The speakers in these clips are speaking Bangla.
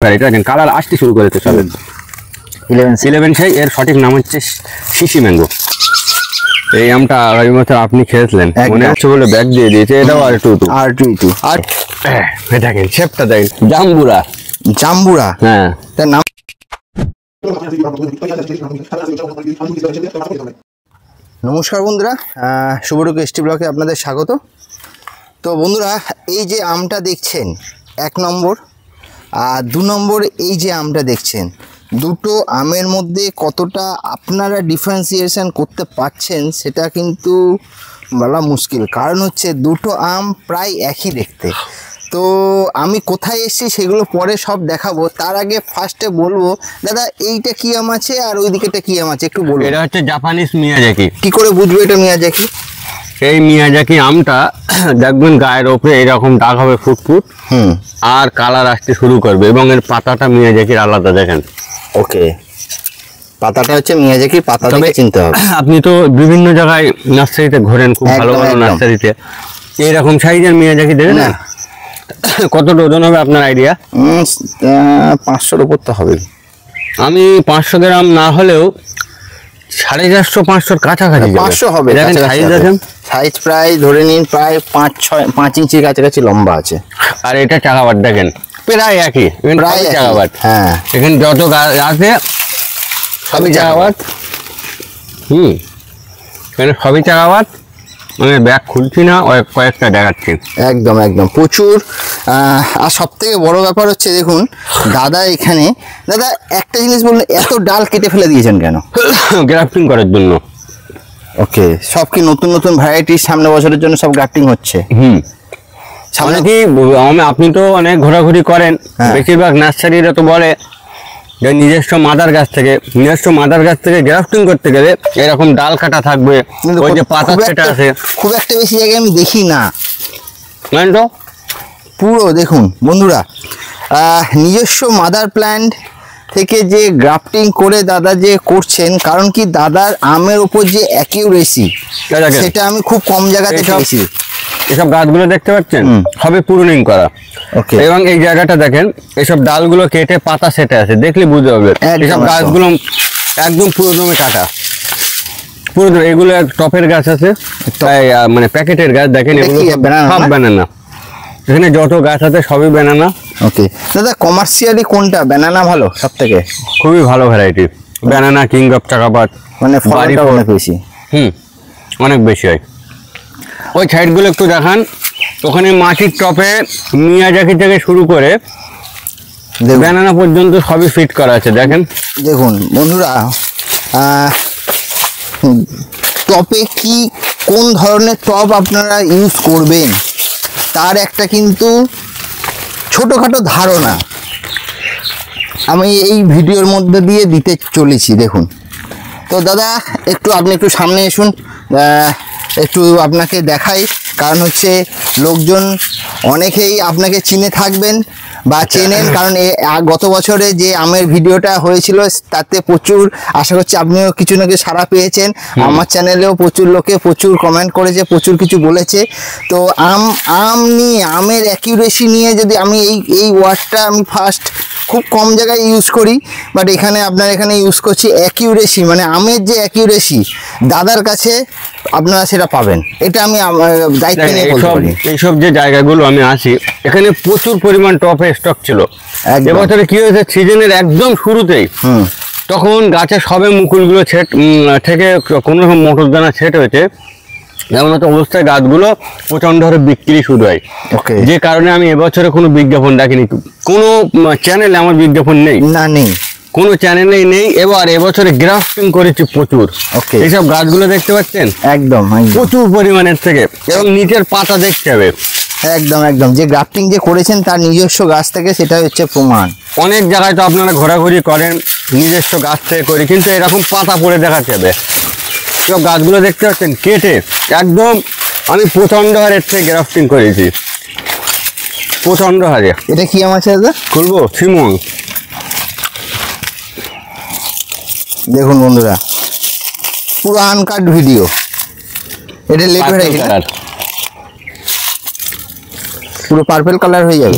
কালার আসতে শুরু করেছে সবে 11 সাই। এর সঠিক নাম হচ্ছে শিশি ম্যাঙ্গো। এই আমটা আগামী বছর আপনি খেয়েছিলেন মনে হচ্ছে বলে ব্যাগ দিয়ে দিয়েছে। এটাও R22 আর দেখেন শেপটা দেখেন জাম্বুরা জাম্বুরা। হ্যাঁ তার নাম। নমস্কার বন্ধুরা, শুভরূপ এসটি ব্লকে আপনাদের স্বাগত। তো বন্ধুরা, এই যে আমটা দেখছেন 1 নম্বর আর 2 নম্বর এই যে আমটা দেখছেন, দুটো আমের মধ্যে কতটা আপনারা ডিফারেন্সিয়েশন করতে পারছেন সেটা কিন্তু বলা মুশকিল। কারণ হচ্ছে দুটো আম প্রায় একই দেখতে। তো আমি কোথায় এসেছি সেগুলো পরে সব দেখাবো। তার আগে ফার্স্টে বলবো, দাদা এইটা কি আম আছে আর ওই দিকেটা কি আম আছে একটু বলুন। এটা হচ্ছে জাপানিজ মিয়াজাকি। কি করে বুঝবো এটা মিয়াজাকি? এই মিয়াজাকি আমটা দেখবেন গায়ের ওপরে এরকম দাগ হবে ফুটফুট, আর কালার আসতে শুরু করবে এবং এর পাতাটা মিয়াজাকির আলাদা দেখেন। ওকে, পাতাটা হচ্ছে মিয়াজাকির পাতা থেকে চিনতে হবে। আপনি তো বিভিন্ন জায়গায় নার্সারিতে ঘোরেন, খুব ভালো ভালো নার্সারিতে এইরকম সাইজের মিয়াজাকি দেখেন না? কত ডজন হবে আপনার আইডিয়া? 500-র উপর তো হবে। আমি 500 গ্রাম না হলেও 450-500-র কাছাকাছি 500 হবে। সাইজ প্রায় ধরে নিন প্রায় 5 ইঞ্চির কাছাকাছি লম্বা আছে। আর এটা চাকাবাট দেখেন প্রায় একই, প্রায় চাকাবাট। হ্যাঁ, এখানে যত গাছ আছে সবই চাকাবাট। এখানে সবই চাকাবাট। মানে ব্যাগ খুলছি না, কয়েকটা দেখাচ্ছি। একদম একদম প্রচুর। আর সব থেকে বড় ব্যাপার হচ্ছে দেখুন দাদা এখানে, দাদা একটা জিনিস বলুন, এত ডাল কেটে ফেলে দিয়েছেন কেন? গ্রাফটিং করার জন্য। ওকে, সব কি নতুন নতুন ভ্যারাইটির সামনে বছরের জন্য সব গ্রাফটিং হচ্ছে? সামনে কি আপনি তো অনেক ঘোরাঘুরি করেন, বেশিরভাগ নার্সারিরা তো বলে যে নিজস্ব মাদার গাছ থেকে গ্রাফটিং করতে গেলে এরকম ডাল কাটা থাকবে, ওই যে পাতা সেটা আছে। খুব একটা বেশি জায়গায় আমি দেখি না তো পুরো দেখুন বন্ধুরা, নিজস্ব মাদার প্ল্যান্ট থেকে যে গ্রাফটিং করে দাদা যে করছেন, কারণ কি দাদার আমের উপর যে অ্যাকিউরেসি সেটা আমি খুব কম জায়গাতে পেয়েছি। এসব গাছগুলো দেখতে পাচ্ছেন সবই প্রুনিং করা। এবং এই জায়গাটা দেখেন, এসব ডালগুলো কেটে পাতা সেটে আছে, দেখলে বুঝতে হবে এসব গাছগুলো একদম পুরোদমে কাটা। পুরোদমে এগুলো টপের গাছ আছে, মানে প্যাকেটের গাছ দেখেন, এগুলো সব ব্যানানা। এখানে যত গাছ আছে সবই ব্যানানা। ওকে দাদা, কমার্শিয়ালি কোনটা ব্যানানা ভালো সব থেকে? খুবই ভালো ভ্যারাইটি ব্যানানা, কিং অফ চাকাপাত। মানে ফলটা অনেক বেশি। অনেক বেশি হয়। ওই সাইডগুলো একটু দেখান, ওখানে মাটির টপে মিয়াজাকি থেকে শুরু করে ব্যানানা পর্যন্ত সবই ফিট করা আছে। দেখেন দেখুন বন্ধুরা, টপে কি কোন ধরনের টপ আপনারা ইউজ করবেন তার একটা কিন্তু ছোটোখাটো ধারণা আমি এই ভিডিওর মধ্যে দিয়ে দিতে চলেছি। দেখুন তো দাদা, আপনি একটু সামনে এসুন, একটু আপনাকে দেখাই। কারণ হচ্ছে লোকজন অনেকেই আপনাকে চিনে থাকবেন বা চেনেন, কারণ গত বছরে যে আমের ভিডিওটা হয়েছিল তাতে প্রচুর, আশা করছি আপনিও কিছু না কিছু সাড়া পেয়েছেন। আমার চ্যানেলেও প্রচুর লোকে প্রচুর কমেন্ট করেছে, প্রচুর কিছু বলেছে। তো আম নিয়ে, আমের অ্যাকিউরেসি নিয়ে যদি আমি এই ওয়ার্ডটা আমি ফার্স্ট খুব কম জায়গায় ইউজ করি, বাট আপনার এখানে ইউজ করছি অ্যাকিউরেসি। মানে আমের যে অ্যাকিউরেসি দাদার কাছে আপনারা সেটা পাবেন, এটা আমি দায়িত্ব নিয়ে বলতে পারি। এইসব যে জায়গাগুলো আমি আসি, এখানে প্রচুর পরিমাণ টপের স্টক ছিল। এবছরে কি হয়েছে, সিজনের একদম শুরুতেই তখন গাছে সবে মুকুলগুলো থেকে কোনো রকম মোটর দানা ছেট হয়েছে, এমন একটা অবস্থায় গাছগুলো প্রচণ্ড হারে বিক্রি শুরু হয়। যে কারণে আমি এবছরে কোনো বিজ্ঞাপন রাখিনি, কোনো চ্যানেলে আমার বিজ্ঞাপন নেই, কোনো চ্যানেলেই নেই। এবছরে গ্রাফটিং করেছি প্রচুর। এইসব গাছগুলো দেখতে পাচ্ছেন একদম প্রচুর পরিমাণের থেকে, এবং নিচের পাতা দেখতে হবে একদম যে গ্রাফটিং যে করেছেন তার নিজস্ব গাছ থেকে, সেটা হচ্ছে প্রমাণ। অনেক জায়গায় তো আপনারা ঘোরাঘুরি করেন, নিজস্ব গাছ থেকে করি, কিন্তু এরকম পাতা পড়ে দেখাতে হবে। সব গাছগুলো দেখতে পাচ্ছেন কেটে একদম আমি প্রচণ্ড হারের থেকে গ্রাফটিং করেছি, প্রচণ্ড হারে। এটা কি আম আছে দাদা? খুলবো সিমন। দেখুন বন্ধুরা, পুরো আনকাট ভিডিও। এটা লেট ভ্যারাইটি। পুরো পার্পল কালার হয়ে যাবে।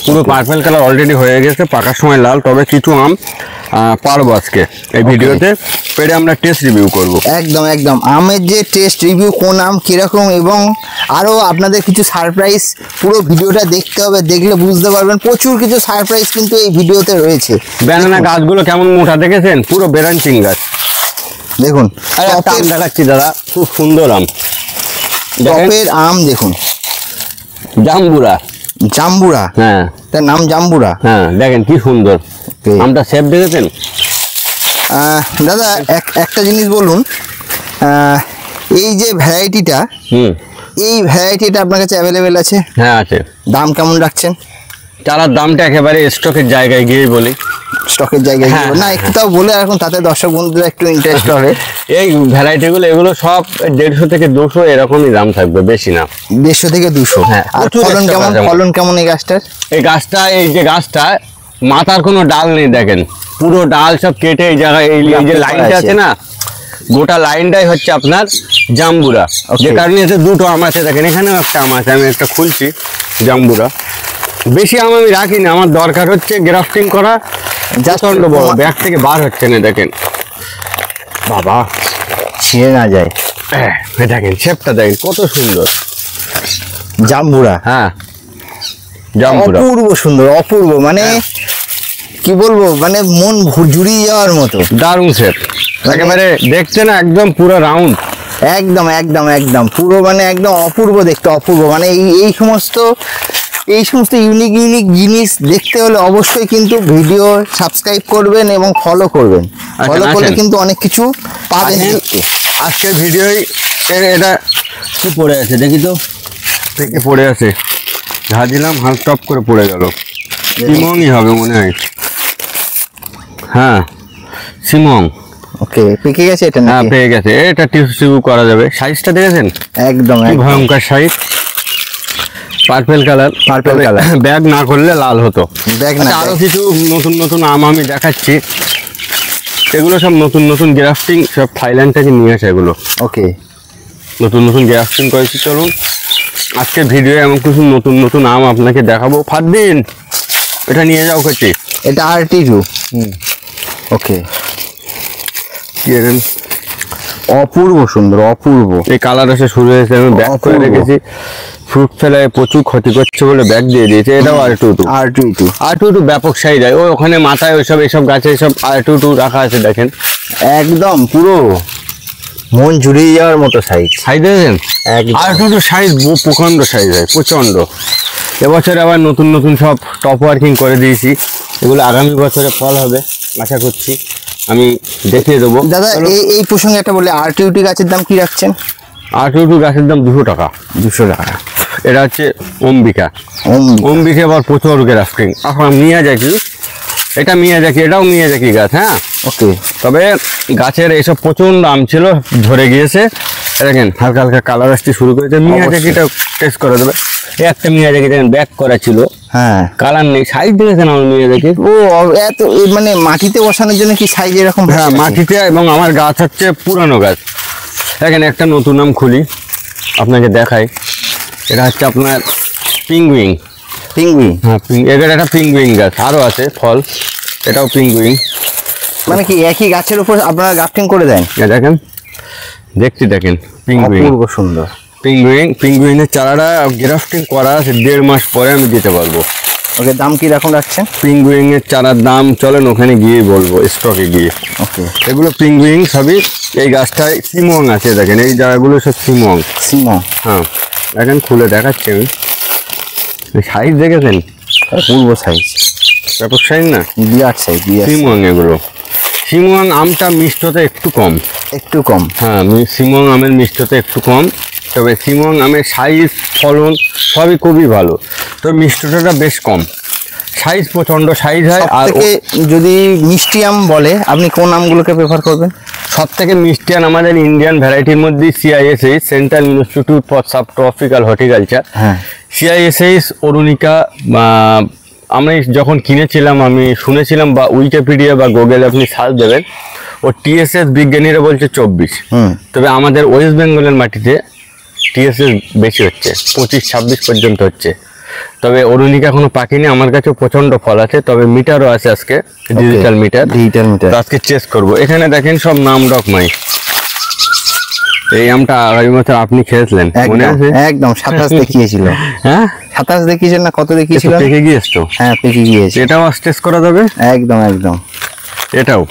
পুরো পার্পল কালার অলরেডি হয়ে গেছে, পাকার সময় লাল। তবে কিছু আম পারবো আজকে এই ভিডিওতে পেরে আমরা টেস্ট রিভিউ করব। একদম একদম আমের যে টেস্ট রিভিউ, কোন আম কিরকম, এবং আরও আপনাদের কিছু সারপ্রাইজ, পুরো ভিডিওটা দেখতে হবে, দেখলে বুঝতে পারবেন প্রচুর কিছু সারপ্রাইজ কিন্তু এই ভিডিওতে রয়েছে। ব্যানানা গাছগুলো কেমন মোটা দেখেছেন, পুরো ব্রাঞ্চিং গাছ। দেখুন একটা আম দেখাচ্ছি দাদা, খুব সুন্দর আম, টপের আম দেখুন, জাম্বুরা। জাম্বুরা, হ্যাঁ তার নাম জাম্বুরা। হ্যাঁ, দেখেন কি সুন্দর আমটা, শেপ দেখেছেন। দাদা একটা জিনিস বলুন, এই যে ভ্যারাইটিটা, এই ভ্যারাইটিটা আপনার কাছে অ্যাভেলেবেল আছে? হ্যাঁ আছে। দাম কেমন রাখছেন? চারার দামটা একেবারে স্টকের জায়গায় গিয়েই বলি। স্টকের জায়গায় হ্যাঁ, না, একটু তাও বলে রাখুন, তাতে দর্শক বন্ধুরা একটু ইন্টারেস্ট হবে। এই ভ্যারাইটিগুলো এগুলো সব 150 থেকে 200 এরকমই দাম থাকবে, বেশি না। 150 থেকে 200। হ্যাঁ, আর প্রচুর ফলন stock কেমন, আছে আমার। ফলন কেমন এই গাছটার? এই গাছটা, এই যে গাছটা মাথার কোনো ডাল নেই, দেখেন পুরো ডাল সব কেটে এই জায়গায় এই যে লাইনটা আছে না, গোটা লাইনটাই হচ্ছে আপনার জাম্বুরা। যে কারণে এতে দুটো আম আছে, দেখেন এখানেও একটা আম আছে, আমি একটা খুলছি জাম্বুরা। বেশি আম আমি রাখি না, আমার দরকার হচ্ছে গ্রাফটিং করা, প্রচন্ড বড়, ব্যাগ থেকে বার হচ্ছে না, দেখেন বাবা ছিঁড়ে না যায়। দেখেন শেপটা দেখেন কত সুন্দর, জাম্বুরা, হ্যাঁ জাম্বুরা অপূর্ব সুন্দর, অপূর্ব, মানে কি বলবো, মানে মন জুড়িয়ে যাওয়ার মতো দারুণ শেপ, একেবারে দেখতে না একদম পুরো রাউন্ড। একদম একদম একদম পুরো, মানে একদম অপূর্ব দেখতে, অপূর্ব, মানে এই সমস্ত ইউনিক ইউনিক জিনিস দেখতে হলে অবশ্যই কিন্তু ভিডিও সাবস্ক্রাইব করবেন এবং ফলো করবেন। ফলো করলে কিন্তু অনেক কিছু পাবেন। আজকের ভিডিওই এটা কি পড়ে আছে দেখি তো, থেকে পড়ে আছে, ঝা দিলাম হাত টপ করে পড়ে গেল। সিমংই হবে মনে হয়, হ্যাঁ সিমং। ওকে, পেকে গেছে এটা? হ্যাঁ পেয়ে গেছে, এটা টিস্যু করা যাবে। সাইজটা দেখেছেন, একদম ভয়ঙ্কর সাইজ, পার্পল কালার। ব্যাগ না করলে লাল হতো। ব্যাগ না, আরো কিছু নতুন নতুন আম আমি দেখাচ্ছি, এগুলো সব নতুন নতুন গ্রাফটিং, সব থাইল্যান্ড থেকে নিয়ে আসে এগুলো। ওকে, নতুন নতুন গ্রাফটিং করেছি। চলুন আজকের ভিডিও এমন কিছু নতুন নতুন আম আপনাকে দেখাবো। ফারদিন এটা নিয়ে যাও করছি, এটা RT2। ওকে, অপূর্ব সুন্দর, অপূর্ব। এই কালার এসে শুরু হয়েছে, আমি ব্যাগ করে রেখেছি, ফ্রুট ফেলায় প্রচুর ক্ষতি করছে বলে ব্যাগ দিয়ে দিয়েছে। এটাও R22 ব্যাপক সাইজ হয়। ওখানে মাথায় এইসব গাছে সব R22 রাখা আছে, দেখেন একদম পুরো মন জুড়িয়ে যাওয়ার মতো সাইজ দেখেন। R22 সাইজ প্রকাণ্ড সাইজ হয়, প্রচন্ড। এবছর আবার নতুন নতুন সব টপ ওয়ার্কিং করে দিয়েছি, এগুলো আগামী বছরে ফল হবে আশা করছি, আমি দেখিয়ে দেবো। দাদা এই প্রসঙ্গে একটা বলে, R22 গাছের দাম কি রাখছেন? R22 গাছের দাম 200 টাকা। 200 টাকা। এটা হচ্ছে অম্বিকা। আবার প্রচুর গ্রাফটিং। এখন মিয়াজাকি, এটা মিয়াজাকি, এটাও মিয়াজাকি গাছ। হ্যাঁ ওকে, তবে গাছের এইসব প্রচন্ড আম ছিল, ঝরে গিয়েছে। দেখেন হালকা হালকা কালার আসতে শুরু করেছে। মিয়াজাকিটা টেস্ট করে দেবে। একটা মিয়াজাকি দেখেন ব্যাক করা ছিল, হ্যাঁ কালার নেই। সাইজ দেখেছেন আমার মিয়াজাকি, ও এত, মানে মাটিতে বসানোর জন্য কি সাইজ এরকম? হ্যাঁ মাটিতে, এবং আমার গাছ হচ্ছে পুরানো গাছ। দেখেন একটা নতুন আম খুলি আপনাকে দেখাই, এটা হচ্ছে আপনার পিঙ্গুইং। হ্যাঁ এখানে একটা পিঙ্গুইং গাছ, আরও আছে ফল, এটাও পিঙ্গুইং। মানে কি একই গাছের উপর আপনারা গ্রাফটিং করে দেন? দেখেন দেখছি, দেখেন পিঙ্গুইং, অপূর্ব সুন্দর পিঙ্গুইনের চারাটা গ্রাফটিং করা আছে, 1.5 মাস পরে আমি দিতে পারবো। ওকে, দাম কি রকম রাখছেন? পিঙ্গুইনের চারার দাম চলেন ওখানে গিয়ে বলবো, স্টকে গিয়ে। ওকে, এগুলো পিঙ্গুইং সবই। এই গাছটায় সিমং আছে, দেখেন এই জায়গাগুলো সব সিমং। হ্যাঁ দেখেন খুলে দেখাচ্ছি আমি, সাইজ দেখেছেন, অপূর্ব সাইজ, ব্যাপক সাইজ না, বিরাট সাইজ। সিমং এগুলো। সিমং আমটা মিষ্টতা একটু কম। হ্যাঁ সিমং আমের মিষ্টতা একটু কম, তবে সিমং আমের সাইজ, ফলন সবই খুবই ভালো, তবে মিষ্টতাটা বেশ কম। সাইজ প্রচন্ড সাইজ হয়। আর যদি মিষ্টি আম বলে, আপনি কোন আমগুলোকে প্রেফার করবেন? সব থেকে মিষ্টি আম আমাদের ইন্ডিয়ান ভ্যারাইটির মধ্যে CISH, central institute for sub tropical horticulture. হ্যাঁ, CISH অরুণিকা। আমি যখন কিনেছিলাম আমি শুনেছিলাম, বা উইকিপিডিয়া বা গুগলে আপনি সার্চ দেবেন, ও TSS বিজ্ঞানীরা বলছে 24। তবে আমাদের ওয়েস্ট বেঙ্গলের মাটিতে TSS বেশি হচ্ছে, 25-26 পর্যন্ত হচ্ছে। তবে অরুণিকা এখনো পাকেনি, আমার কাছে প্রচন্ড ফল আছে, তবে মিটারও আছে আজকে, ডিজিটাল মিটার। আজকে চেস করব। এখানে দেখেন সব নাম ডকমাই। এই আমটা আগামী বছর আপনি খেয়েছিলেন, মনে আছে? একদম 27 দেখিয়েছিল। হ্যাঁ 27 দেখিয়েছেন না, কত দেখিয়েছিল? পেকে গিয়েছে তো। হ্যাঁ পেকে গিয়েছে। এটাও টেস্ট করা যাবে। একদম একদম। এটাও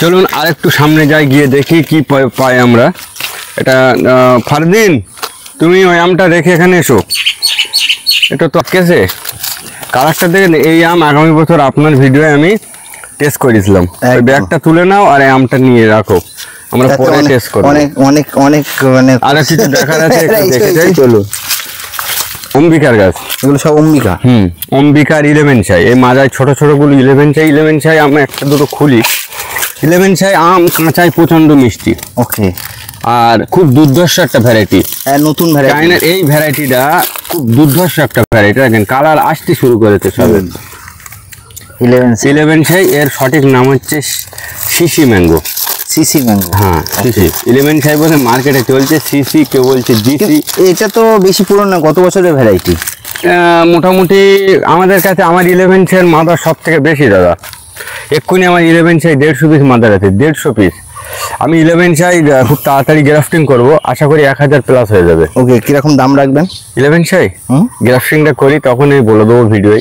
চলুন আরেকটু সামনে যাই, গিয়ে দেখি কি পাই আমরা। এটা ফারদিন, তুমি ওই আমটা রেখে এখানে এসো। এটা তো কেসে কালারটা দেখেন। এই আম আগামী বছর আপনার ভিডিওয়ে আমি টেস্ট করেছিলাম। ব্যাগটা তুলে নাও আর এই আমটা নিয়ে রাখো, আমরা পরে টেস্ট করব। অনেক অনেক অনেক মানে আর কিছু দেখার আছে, একটু দেখে যাই। চলো। অম্বিকার গাছ, এগুলো সব অম্বিকা। অম্বিকার 11 চাই। এই মাজায় ছোট ছোট গুলো 11 চাই। আমি একটা দুটো খুলি। 11 চাই আম কাঁচায় প্রচন্ড মিষ্টি। ওকে। আর খুব দুর্ধর্ষ একটা ভ্যারাইটি, নতুন ভ্যারাইটি। চাইনার এই ভ্যারাইটিটা খুব দুর্ধর্ষ একটা ভ্যারাইটি। দেখেন কালার আসতে শুরু করেছে সবে। 11 চাই, এর সঠিক নাম হচ্ছে সিসি ম্যাঙ্গো। সিসি ম্যাঙ্গো, হ্যাঁ সিসি। 11 চাই বলে মার্কেটে চলছে, সিসি কেউ বলছে জিসি। এটা তো বেশি পুরনো না, কত বছরের ভ্যারাইটি? মোটামুটি আমাদের কাছে আমার 11 চাইয়ের মাদার সব থেকে বেশি দাদা। এক্ষুনি আমার 11 চাই 150 পিস মাদার আছে, 150 পিস। আমি 11 চাই খুব তাড়াতাড়ি গ্রাফটিং করব, আশা করি 1000 প্লাস হয়ে যাবে। ওকে, কিরকম দাম রাখবেন? 11 চাই গ্রাফটিংটা করি তখনই বলে দেবো ভিডিওয়।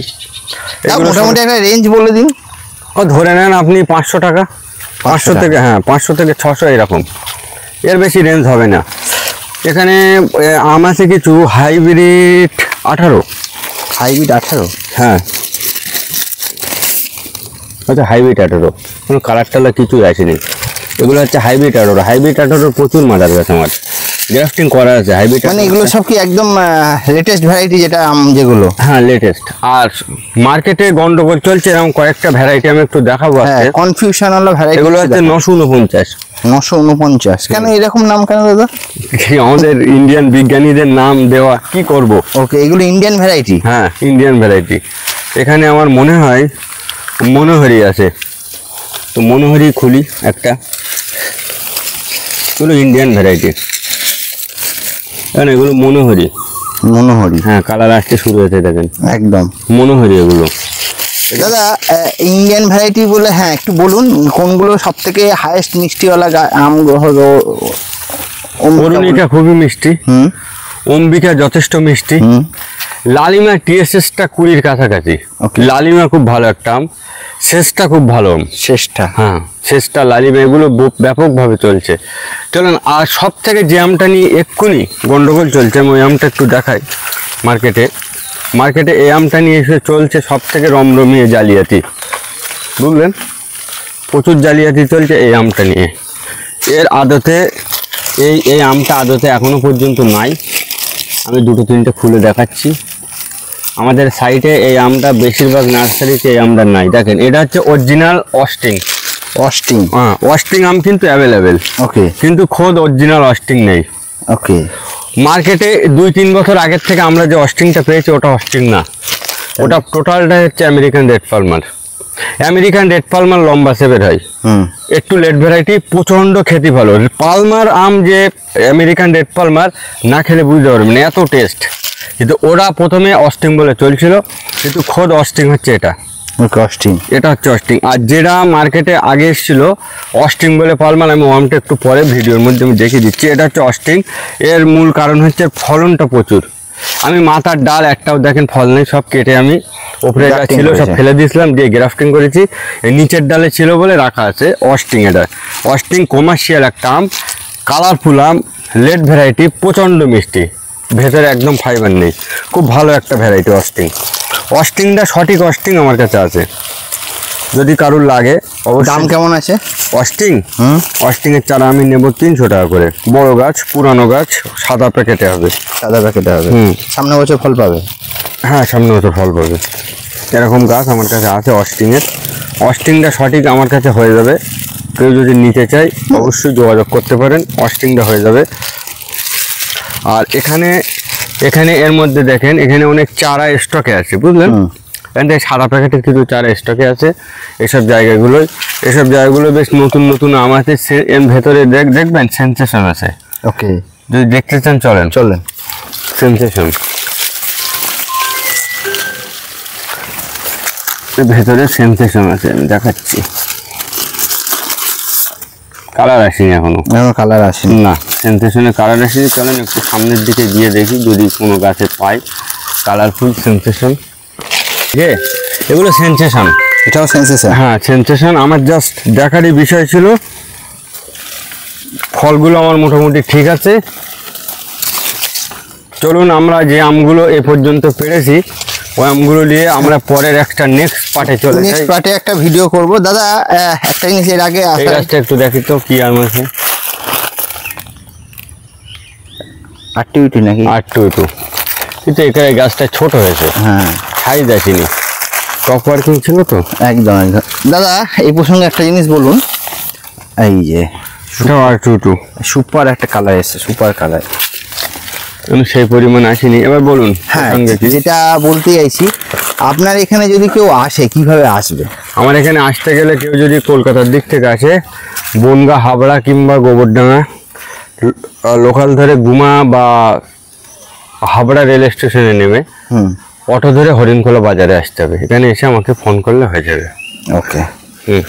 মোটামুটি একটা রেঞ্জ বলে দিন। ও ধরে নেন আপনি 500 টাকা, 500 থেকে, হ্যাঁ 500 থেকে 600 এরকম, এর বেশি রেঞ্জ হবে না। এখানে আম আছে কিছু হাইব্রিড 18। হাইব্রিড 18? হ্যাঁ আচ্ছা, হাইব্রিড 18, কোনো কালার টালার কিছুই আসেনি। এগুলো হচ্ছে হাইব্রিড 18। হাইব্রিড 18 প্রচুর মাদার গাছ আমার, গ্রাফটিং করা আছে হাইব্রিড। মানে এগুলো সব কি একদম লেটেস্ট ভ্যারাইটি যেটা আম যেগুলো? হ্যাঁ লেটেস্ট। আর মার্কেটে গন্ডগোল চলছে এরকম কয়েকটা ভ্যারাইটি আমি একটু দেখাবো। কনফিউশন হলো ভ্যারাইটি। এগুলো হচ্ছে 949। 949 কেন এরকম নাম কেন দাদা? আমাদের ইন্ডিয়ান বিজ্ঞানীদের নাম দেওয়া, কি করব। ওকে, এগুলো ইন্ডিয়ান ভ্যারাইটি? হ্যাঁ ইন্ডিয়ান ভ্যারাইটি। এখানে আমার মনে হয় মনোহরি আছে, তো মনোহরি খুলি একটা। এগুলো ইন্ডিয়ান ভ্যারাইটি, এগুলো মনোহরি। মনোহরি, হ্যাঁ কালার আসতে শুরু হয়েছে দেখেন, একদম মনোহরি এগুলো। দাদা ইন্ডিয়ান ভ্যারাইটি বলে, হ্যাঁ একটু বলুন কোনগুলো সব থেকে হাইয়েস্ট মিষ্টিওয়ালা আম হলো? অরুণিকা খুবই মিষ্টি, অম্বিকা যথেষ্ট মিষ্টি, লালিমা টিএসএসটা 20-র কাছাকাছি। লালিমা খুব ভালো একটা আম, শেষটা খুব ভালো আম। শেষটা, হ্যাঁ শেষটা, লালিমা, এগুলো ব্যাপকভাবে চলছে। চলুন আর সব থেকে যে আমটা নিয়ে এক্ষুনি গন্ডগোল চলছে, আমি ওই আমটা একটু দেখাই। মার্কেটে এই আমটা নিয়ে এসে চলছে সব থেকে রমরমিয়ে জালিয়াতি, বুঝলেন? প্রচুর জালিয়াতি চলছে এই আমটা নিয়ে। এর আদতে এই আমটা আদতে এখনো পর্যন্ত নাই। আমি 2-3টে খুলে দেখাচ্ছি। আমাদের সাইটে এই আমটা বেশিরভাগ নার্সারিতে এই আমটা নাই। দেখেন এটা হচ্ছে অরিজিনাল অস্টিং। হ্যাঁ অস্টিং আম কিন্তু অ্যাভেলেবেল। ওকে, কিন্তু খোদ অরিজিনাল অস্টিং নেই। ওকে, মার্কেটে 2-3 বছর আগের থেকে আমরা যে অস্টিংটা পেয়েছি ওটা অস্টিং না, ওটা টোটালটা হচ্ছে American red Palmer. American red Palmer লম্বা সেভের হয়, একটু লেট ভ্যারাইটি, প্রচণ্ড খেতে ভালো। পালমার আম যে আমেরিকান রেড পালমার না খেলে বুঝতে পারবেন এত টেস্ট। কিন্তু ওরা প্রথমে অস্টিং বলে চলছিল, কিন্তু খোদ অস্টিং হচ্ছে এটা। এটা হচ্ছে অস্টিং। আর যেটা মার্কেটে আগে এসেছিল অস্টিং বলে পালমার, আমি আমটা একটু পরে ভিডিওর মধ্যে আমি দেখিয়ে দিচ্ছি। এটা হচ্ছে অস্টিং। এর মূল কারণ হচ্ছে ফলনটা প্রচুর। আমি মাথার ডাল একটাও দেখেন ফল নেই, সব কেটে আমি ওপরে ছিল সব ফেলে দিয়েছিলাম, দিয়ে গ্রাফটিং করেছি। নিচের ডালে ছিল বলে রাখা আছে অস্টিং। এটা অস্টিং কমার্শিয়াল একটা আম, কালারফুল আম, লেট ভ্যারাইটি, প্রচণ্ড মিষ্টি, ভেতরে একদম ফাইবার নেই, খুব ভালো একটা ভ্যারাইটি অস্টিং। অস্টিংটা সঠিক অস্টিং আমার কাছে আছে, যদি কারুর লাগে। দাম কেমন আছে অস্টিংয়ের চারা আমি নেব 300 টাকা করে। বড় গাছ, পুরানো গাছ, সাদা প্যাকেটে হবে। সামনে বছর ফল পাবে? হ্যাঁ সামনে বছর ফল পাবে। এরকম গাছ আমার কাছে আছে অস্টিংয়ের। অস্টিংটা সঠিক আমার কাছে হয়ে যাবে, কেউ যদি নিতে চাই অবশ্যই যোগাযোগ করতে পারেন, অস্টিংটা হয়ে যাবে। আর এখানে এর মধ্যে দেখেন এখানে অনেক চারা স্টকে আছে, বুঝলেন? এখানে সাদা প্যাকেটের কিছু চারা স্টকে আছে। এসব জায়গাগুলো বেশ নতুন নতুন আম আছে। এর ভেতরে দেখবেন সেন্সেশন আছে। ওকে, যদি দেখতে চান চলেন চলেন। সেন্সেশন ভেতরে সেন্সেশন আছে, আমি দেখাচ্ছি। কালার আসেনি এখনো, কালার আসেনি না, সেন্সেশনের কালার আসেনি। চলেন একটু সামনের দিকে গিয়ে দেখি যদি কোনো গাছে পাই কালারফুল সেন্সেশন। ঠিক আছে, এগুলো সেন্সেশন, এটাও সেন্সেশন। হ্যাঁ সেন্সেশন। আমার জাস্ট দেখারই বিষয় ছিল। ফলগুলো আমার মোটামুটি ঠিক আছে। চলুন আমরা যে আমগুলো এ পর্যন্ত পেরেছি ওই আমগুলো নিয়ে আমরা পরের একটা নেক্সট পার্টে চলে যাই। নেক্সট পার্টে একটা ভিডিও করব। দাদা একটা জিনিস এর আগে এই গাছটা একটু দেখি তো কি আম আছে। আটটি নাকি? 822, কিন্তু এখানে গাছটা ছোট হয়েছে, হ্যাঁ সাইজ আসেনি, টপ ওয়ার্কিং ছিল তো। একদম একদম। দাদা এই প্রসঙ্গে একটা জিনিস বলুন, এই যে ওটা 822 সুপার একটা কালার এসছে, সুপার কালার, সেই পরিমাণ আসেনি। এবার বলুন। হ্যাঁ সঙ্গে কি? যেটা বলতে চাইছি, আপনার এখানে যদি কেউ আসে কিভাবে আসবে? আমার এখানে আসতে গেলে কেউ যদি কলকাতার দিক থেকে আসে, বনগাঁ, হাবড়া কিংবা গোবরডাঙ্গা লোকাল ধরে গুমা বা হাবড়া রেল স্টেশনে নেমে অটো ধরে হরিণখোলা বাজারে আসতে হবে। এখানে এসে আমাকে ফোন করলে হয়ে যাবে। ওকে। হুম।